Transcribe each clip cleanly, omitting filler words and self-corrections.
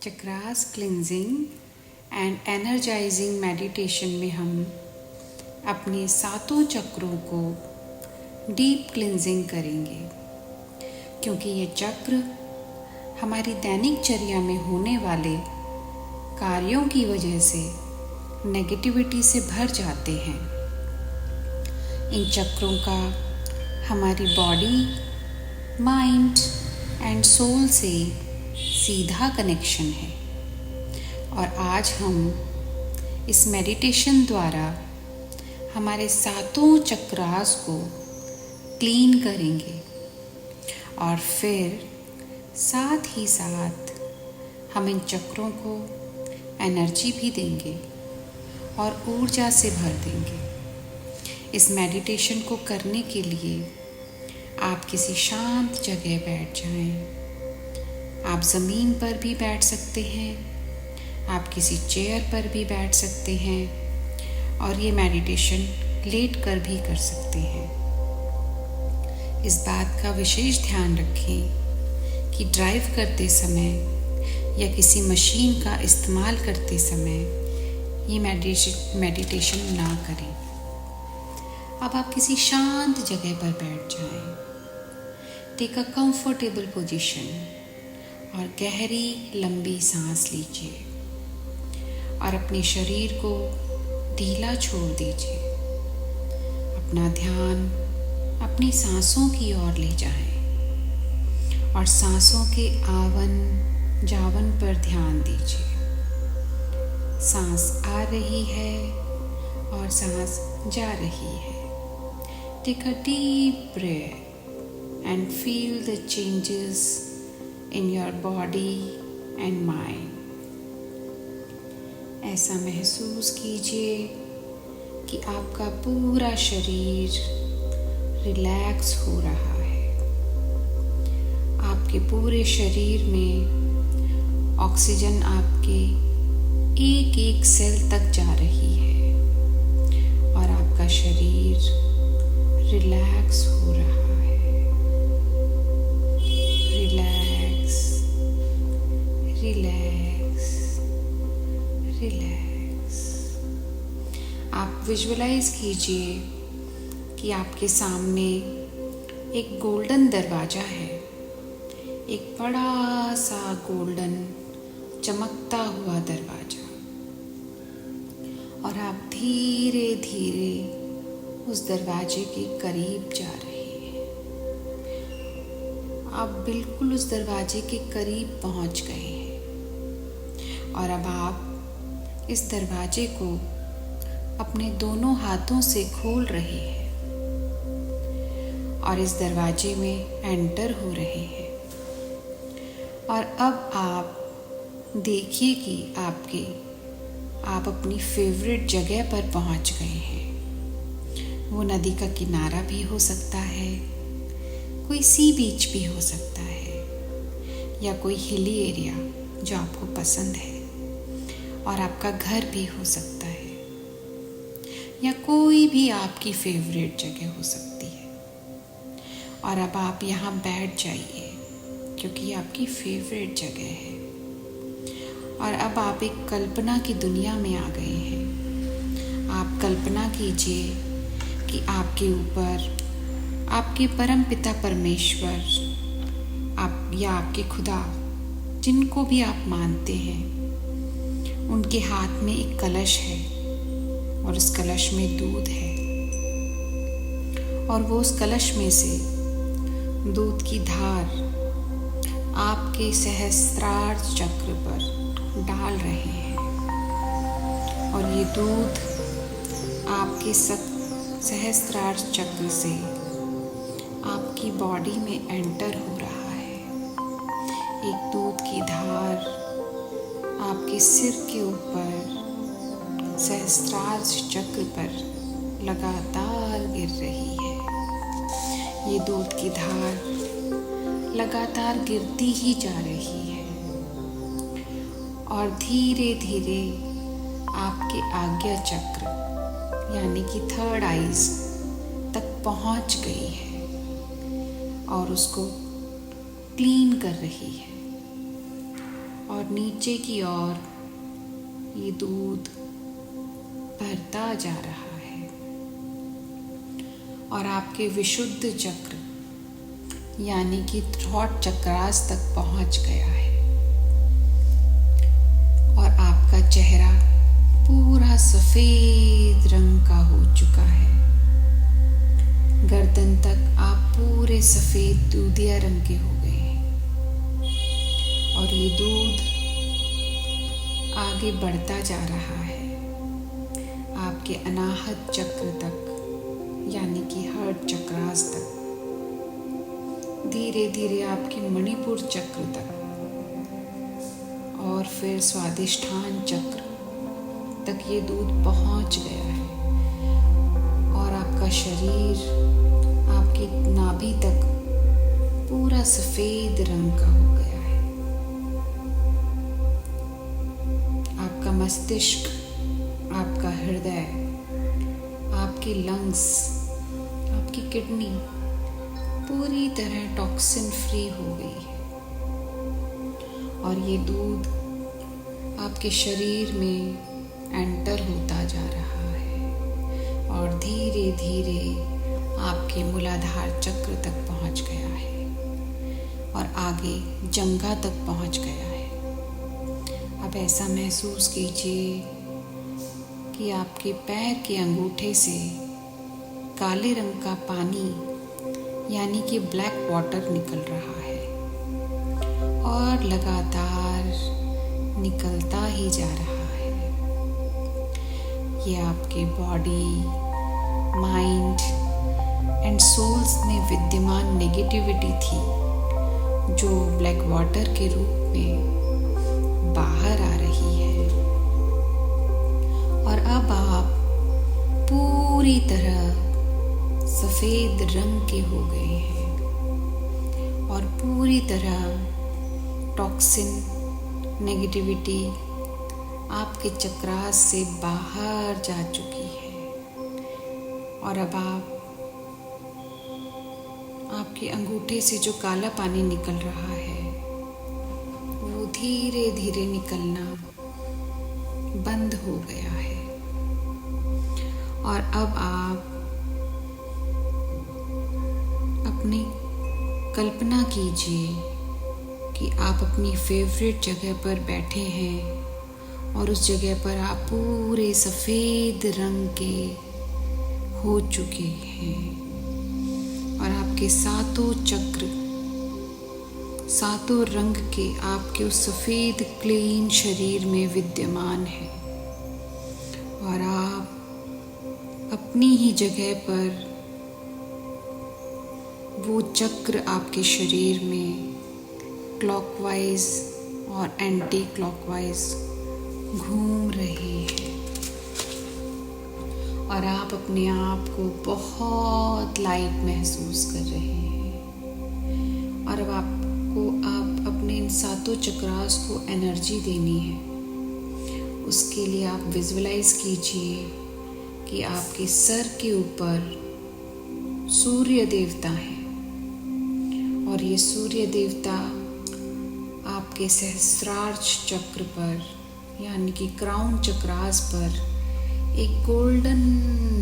Chakras cleansing and energising meditation में हम अपने सातों चक्रों को डीप क्लिंजिंग करेंगे, क्योंकि ये चक्र हमारी दैनिक चर्या में होने वाले कार्यों की वजह से नेगेटिविटी से भर जाते हैं। इन चक्रों का हमारी बॉडी, माइंड एंड सोल से सीधा कनेक्शन है। और आज हम इस मेडिटेशन द्वारा हमारे सातों चक्रास को क्लीन करेंगे और फिर साथ ही साथ हम इन चक्रों को एनर्जी भी देंगे और ऊर्जा से भर देंगे। इस मेडिटेशन को करने के लिए आप किसी शांत जगह बैठ जाएं। आप ज़मीन पर भी बैठ सकते हैं, आप किसी चेयर पर भी बैठ सकते हैं और ये मेडिटेशन लेट कर भी कर सकते हैं। इस बात का विशेष ध्यान रखें कि ड्राइव करते समय या किसी मशीन का इस्तेमाल करते समय ये मेडिटेशन ना करें। अब आप किसी शांत जगह पर बैठ जाएं। टेक अ कंफर्टेबल पोजीशन और गहरी लंबी सांस लीजिए और अपने शरीर को ढीला छोड़ दीजिए। अपना ध्यान अपनी सांसों की ओर ले जाएं और सांसों के आवन जावन पर ध्यान दीजिए। सांस आ रही है और सांस जा रही है। Take a deep breath and feel the changes in your body and mind. ऐसा महसूस कीजिए कि आपका पूरा शरीर रिलैक्स हो रहा है। आपके पूरे शरीर में ऑक्सीजन आपके एक एक सेल तक जा रही है और आपका शरीर रिलैक्स हो रहा है। रिलैक्स। आप विजुअलाइज कीजिए कि आपके सामने एक गोल्डन दरवाजा है, एक बड़ा सा गोल्डन चमकता हुआ दरवाजा, और आप धीरे धीरे उस दरवाजे के करीब जा रहे हैं। आप बिल्कुल उस दरवाजे के करीब पहुंच गए हैं और अब आप इस दरवाजे को अपने दोनों हाथों से खोल रहे हैं और इस दरवाजे में एंटर हो रहे हैं। और अब आप देखिए कि आप अपनी फेवरेट जगह पर पहुंच गए हैं। वो नदी का किनारा भी हो सकता है, कोई सी बीच भी हो सकता है, या कोई हिली एरिया जो आपको पसंद है, और आपका घर भी हो सकता है, या कोई भी आपकी फेवरेट जगह हो सकती है। और अब आप यहाँ बैठ जाइए क्योंकि ये आपकी फेवरेट जगह है। और अब आप एक कल्पना की दुनिया में आ गए हैं। आप कल्पना कीजिए कि आपके ऊपर आपके परम पिता परमेश्वर, आप या आपके खुदा, जिनको भी आप मानते हैं, उनके हाथ में एक कलश है और उस कलश में दूध है, और वो उस कलश में से दूध की धार आपके सहस्त्रार चक्र पर डाल रहे हैं। और ये दूध आपके सहस्त्रार चक्र से आपकी बॉडी में एंटर हो रहा है। एक दूध की धार आपके सिर के ऊपर सहस्त्रार चक्र पर लगातार गिर रही है। ये दूध की धार लगातार गिरती ही जा रही है और धीरे धीरे आपके आज्ञा चक्र यानी कि थर्ड आइज तक पहुंच गई है और उसको क्लीन कर रही है। और नीचे की ओर ये दूध बढ़ता जा रहा है और आपके विशुद्ध चक्र यानी कि थ्रॉट चक्रास तक पहुंच गया है और आपका चेहरा पूरा सफेद रंग का हो चुका है। गर्दन तक आप पूरे सफेद दूधिया रंग के हो गए हैं और ये दूध आगे बढ़ता जा रहा है आपके अनाहत चक्र तक यानी कि हार्ट चक्रास तक, धीरे धीरे आपके मणिपुर चक्र तक और फिर स्वादिष्ठान चक्र तक ये दूध पहुंच गया है और आपका शरीर आपकी नाभि तक पूरा सफेद रंग का हो गया है। आपका मस्तिष्क, आपका हृदय, आपके लंग्स, आपकी किडनी पूरी तरह टॉक्सिन फ्री हो गई है और ये दूध आपके शरीर में एंटर होता जा रहा है और धीरे धीरे आपके मूलाधार चक्र तक पहुंच गया है और आगे जंघा तक पहुंच गया है। अब ऐसा महसूस कीजिए कि आपके पैर के अंगूठे से काले रंग का पानी यानी कि ब्लैक वाटर निकल रहा है और लगातार निकलता ही जा रहा है। ये आपके बॉडी, माइंड एंड सोल्स में विद्यमान नेगेटिविटी थी जो ब्लैक वाटर के रूप में बाहर आ रही है और अब आप पूरी तरह सफेद रंग के हो गए हैं और पूरी तरह टॉक्सिन, नेगेटिविटी आपके चक्रास से बाहर जा चुकी है और अब आपके अंगूठे से जो काला पानी निकल रहा है वो धीरे धीरे निकलना बंद हो गया है और अब आप अपनी कल्पना कीजिए कि आप अपनी फेवरेट जगह पर बैठे हैं और उस जगह पर आप पूरे सफ़ेद रंग के हो चुके हैं और आपके सातों चक्र, सातों रंग के आपके उस सफ़ेद क्लीन शरीर में विद्यमान है और आप अपनी ही जगह पर वो चक्र आपके शरीर में क्लॉकवाइज और एंटी क्लॉकवाइज घूम रहे हैं और आप अपने आप को बहुत लाइट महसूस कर रहे हैं और अब आप अपने इन सातों चक्रास को एनर्जी देनी है। उसके लिए आप विजुअलाइज कीजिए कि आपके सर के ऊपर सूर्य देवता हैं और ये सूर्य देवता आपके सहस्त्रार्च चक्र पर यानी कि क्राउन चक्रास पर एक गोल्डन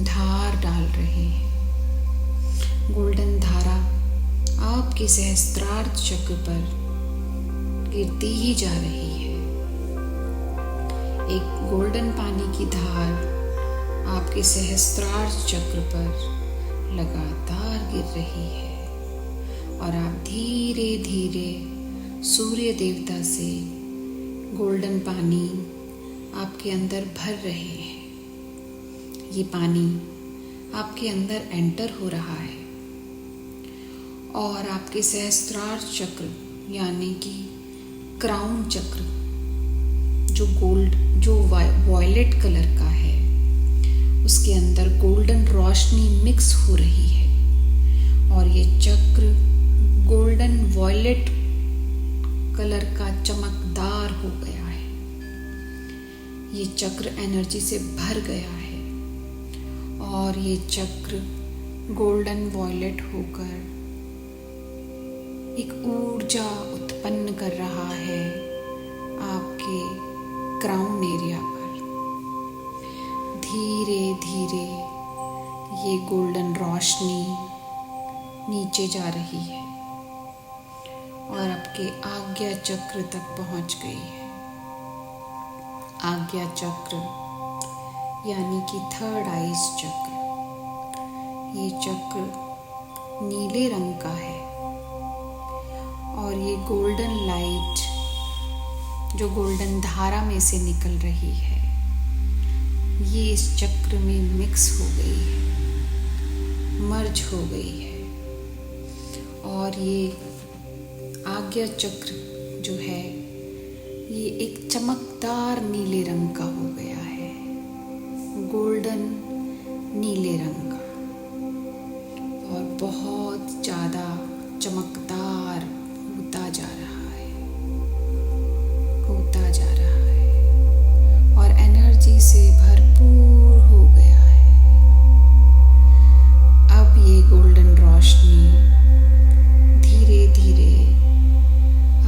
धार डाल रहे हैं। गोल्डन धारा आपके सहस्त्रार्थ चक्र पर गिरती ही जा रही है। एक गोल्डन पानी की धार आपके सहस्त्रार्थ चक्र पर लगातार गिर रही है और आप धीरे धीरे सूर्य देवता से गोल्डन पानी आपके अंदर भर रहे हैं। ये पानी आपके अंदर एंटर हो रहा है और आपके सहस्त्रार्थ चक्र यानी कि क्राउन चक्र जो वॉयलेट कलर का है उसके अंदर गोल्डन रोशनी मिक्स हो रही है और ये चक्र गोल्डन वॉयलेट कलर का चमकदार हो गया है। ये चक्र एनर्जी से भर गया है और ये चक्र गोल्डन वॉयलेट होकर एक ऊर्जा उत्पन्न कर रहा है आपके क्राउन एरिया पर धीरे धीरे ये गोल्डन रोशनी नीचे जा रही है और आपके आज्ञा चक्र तक पहुंच गई है। आज्ञा चक्र यानी कि थर्ड आइज चक्र। ये चक्र नीले रंग का है और ये गोल्डन लाइट जो गोल्डन धारा में से निकल रही है, ये इस चक्र में मिक्स हो गई है, मर्ज हो गई है और ये आज्ञा चक्र जो है ये एक चमकदार नीले रंग का हो गया है, गोल्डन नीले रंग का, और बहुत ज़्यादा चमकदार होता जा रहा है, होता जा रहा है और एनर्जी से भरपूर हो गया है। अब ये गोल्डन रोशनी धीरे धीरे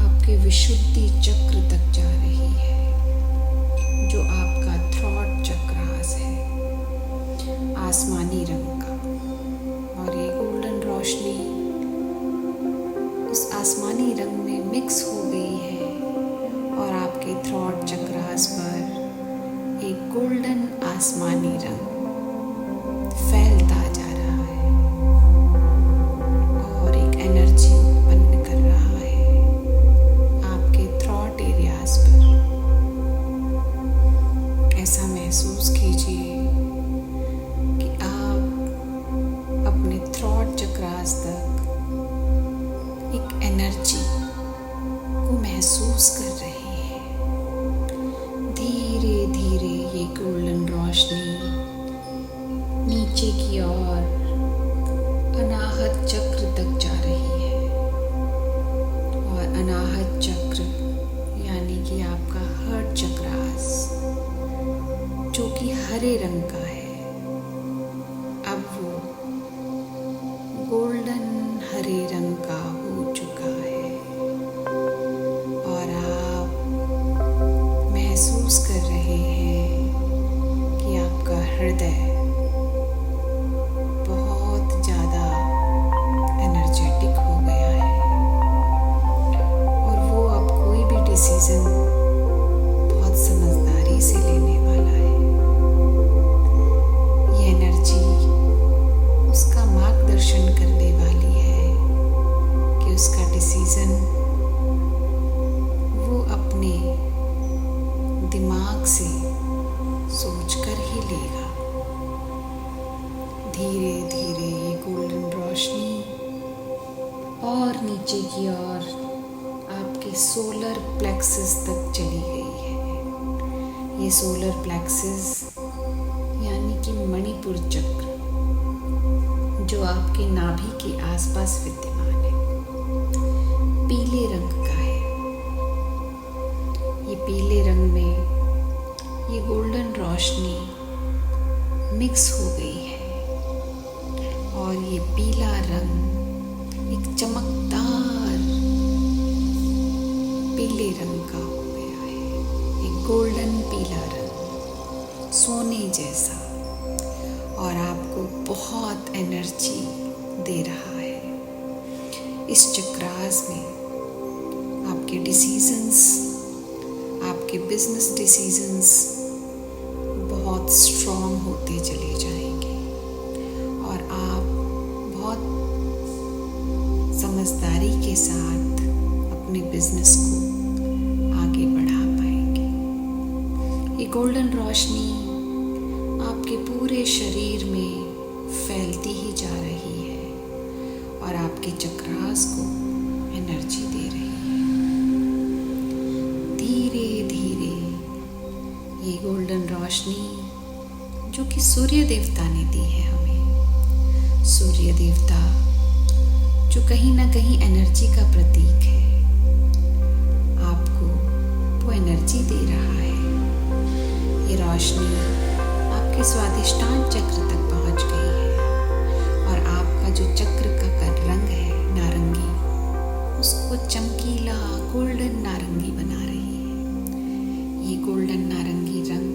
आपके विशुद्धि चक्र तक जा रही है, जो आपका थ्रॉट चक्रास है, आसमानी रंग का। और ये गोल्डन रोशनी उस आसमानी रंग में मिक्स हो गई है और आपके थ्रॉट चक्रास पर एक गोल्डन आसमानी रंग फैलता जा रहा है और एक एनर्जी उत्पन्न कर रहा है आपके थ्रॉट एरियाज पर। ऐसा महसूस कीजिए कि आप अपने थ्रॉट चक्रास तक एक एनर्जी को महसूस कर रहे हैं। धीरे धीरे ये गोल्डन रोशनी नीचे की ओर अनाहत चक्र तक जा रही है और अनाहत चक्र यानी कि आपका हार्ट चक्रास जो कि हरे रंग का है, अब वो गोल्डन हरे रंग का हो चुका है और आप महसूस कर रहे हैं कि आपका हृदय बहुत ज़्यादा एनर्जेटिक हो गया है और वो अब कोई भी डिसीजन बहुत समझदारी से लेने वाला है। ये एनर्जी उसका मार्गदर्शन करने वाली है कि उसका डिसीजन वो अपने दिमाग से सोचकर ही लेगा। धीरे धीरे ये गोल्डन रोशनी और नीचे की ओर आपके सोलर प्लेक्सस तक चली गई है। ये सोलर प्लेक्सस यानी कि मणिपुर चक्र जो आपके नाभि के आसपास विद्यमान है, पीले रंग का है। ये पीले रंग में ये गोल्डन रोशनी मिक्स हो गई है और ये पीला रंग एक चमकदार पीले रंग का हो गया है, एक गोल्डन पीला रंग, सोने जैसा, और आपको बहुत एनर्जी दे रहा है। इस चक्रास में आपके डिसीजंस, आपके बिजनेस डिसीजंस बहुत स्ट्रॉन्ग होते चले जाएंगे और आप बहुत समझदारी के साथ अपने बिजनेस को आगे बढ़ा पाएंगे। ये गोल्डन रोशनी आपके पूरे शरीर में फैलती ही जा रही है और आपके चक्रास को एनर्जी दे रही है। धीरे धीरे ये गोल्डन रोशनी जो कि सूर्य देवता ने दी है हमें, सूर्य देवता जो कहीं ना कहीं एनर्जी का प्रतीक है, आपको वो एनर्जी दे रहा है। ये रोशनी आपके स्वादिष्टान चक्र तक पहुंच गई है और आपका जो चक्र का रंग है नारंगी, उसको चमकीला गोल्डन नारंगी बना रही है। गोल्डन नारंगी रंग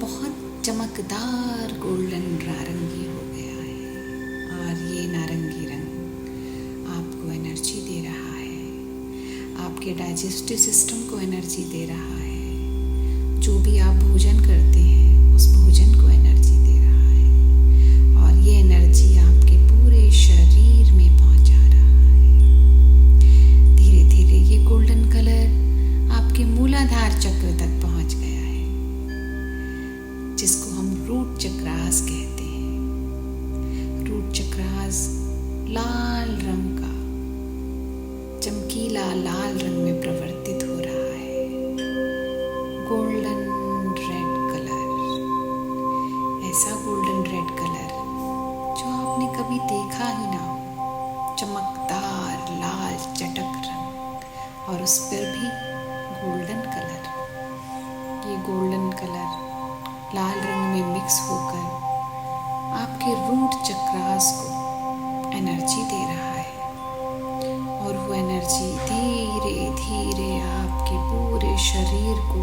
बहुत चमकदार गोल्डन नारंगी हो गया है और ये नारंगी रंग आपको एनर्जी दे रहा है, आपके डाइजेस्टिव सिस्टम को एनर्जी दे रहा है। जो भी आप भोजन करते हैं उस भोजन को एनर्जी दे रहा है और ये एनर्जी आपके पूरे शरीर में पहुंचा रहा है। धीरे धीरे ये गोल्डन कलर आपके मूलाधार चक्र तक पहुंच गया है, जिसको हम रूट चक्रास कहते हैं। रूट चक्रास लाल रंग का, चमकीला लाल रंग में प्रवर्तित हो रहा है। गोल्डन रेड कलर, ऐसा गोल्डन रेड कलर जो आपने कभी देखा ही ना हो। चमकदार लाल चटक रंग और उस पर भी गोल्डन कलर। ये गोल्डन कलर लाल रंग में मिक्स होकर आपके रूट चक्रास को एनर्जी दे रहा है और वो एनर्जी धीरे धीरे आपके पूरे शरीर को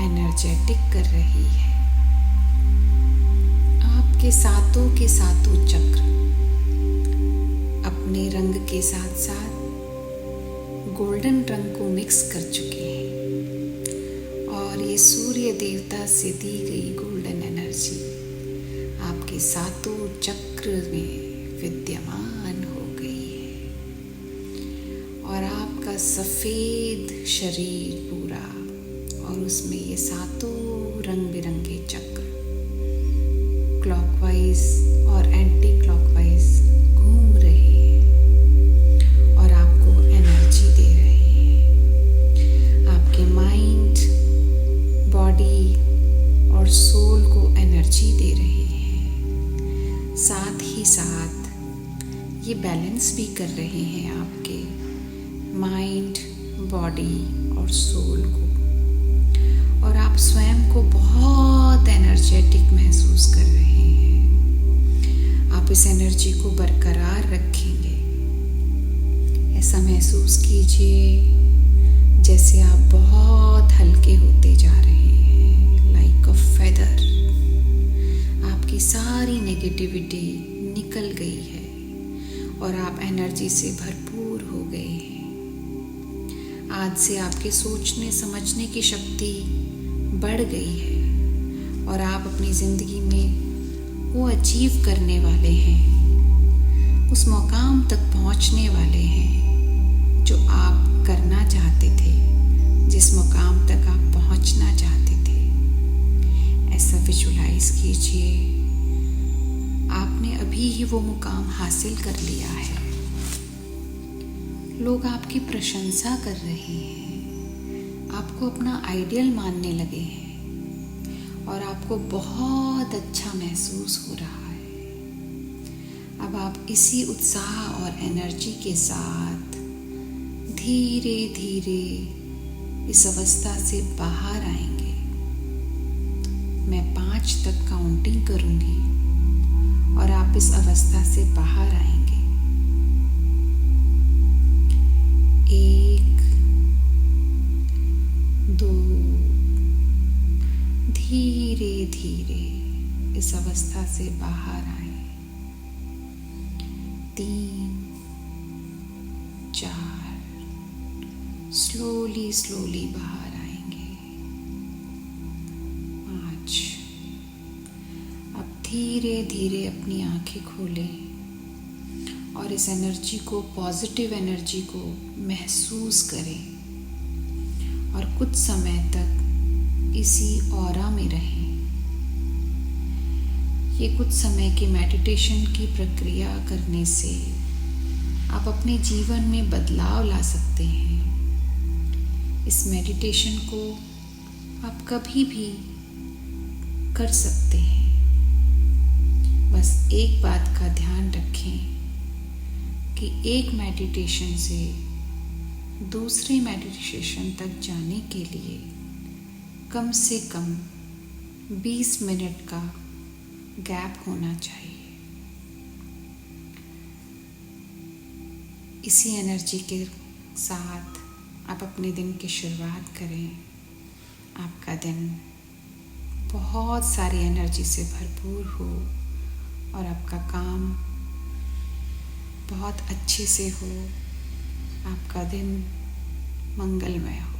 एनर्जेटिक कर रही है। आपके सातों के सातों चक्र अपने रंग के साथ साथ गोल्डन रंग को मिक्स कर चुके हैं और ये सूर्य देवता से दी गई गोल्डन एनर्जी आपके सातों चक्र में विद्यमान हो गई है और आपका सफेद शरीर पूरा और उसमें ये सातों रंग बिरंगे चक्र क्लॉकवाइज और एंटी क्लॉकवाइज घूम रहे हैं और आपको एनर्जी दे रहे हैं। आपके माइंड, बॉडी और सोल को एनर्जी दे रहे हैं। साथ ही साथ ये बैलेंस भी कर रहे हैं आपके माइंड, बॉडी और सोल को और आप स्वयं को बहुत एनर्जेटिक महसूस कर रहे हैं। आप इस एनर्जी को बरकरार रखेंगे। ऐसा महसूस कीजिए जैसे आप बहुत हल्के होते जा रहे हैं, लाइक अ फेदर। आपकी सारी नेगेटिविटी निकल गई है और आप एनर्जी से भरपूर हो गए हैं। आज से आपके सोचने समझने की शक्ति बढ़ गई है और आप अपनी ज़िंदगी में वो अचीव करने वाले हैं, उस मुकाम तक पहुंचने वाले हैं जो आप करना चाहते थे, जिस मुकाम तक आप पहुंचना चाहते थे। ऐसा विजुलाइज कीजिए आपने अभी ही वो मुकाम हासिल कर लिया है। लोग आपकी प्रशंसा कर रहे हैं, आपको अपना आइडियल मानने लगे हैं और आपको बहुत अच्छा महसूस हो रहा है। अब आप इसी उत्साह और एनर्जी के साथ धीरे धीरे इस अवस्था से बाहर आएंगे। मैं 5 तक काउंटिंग करूंगी और आप इस अवस्था से बाहर आएंगे। 1, 2, धीरे धीरे इस अवस्था से बाहर आए। 3, 4, स्लोली स्लोली बाहर आएंगे। 5, अब धीरे धीरे अपनी आंखें खोलें और इस एनर्जी को, पॉजिटिव एनर्जी को महसूस करें और कुछ समय तक इसी ऑरा में रहें। ये कुछ समय के मेडिटेशन की प्रक्रिया करने से आप अपने जीवन में बदलाव ला सकते हैं। इस मेडिटेशन को आप कभी भी कर सकते हैं। बस एक बात का ध्यान रखें कि एक मेडिटेशन से दूसरे मेडिटेशन तक जाने के लिए कम से कम 20 मिनट का गैप होना चाहिए। इसी एनर्जी के साथ आप अपने दिन की शुरुआत करें। आपका दिन बहुत सारी एनर्जी से भरपूर हो और आपका काम बहुत अच्छे से हो, आपका दिन मंगलमय हो।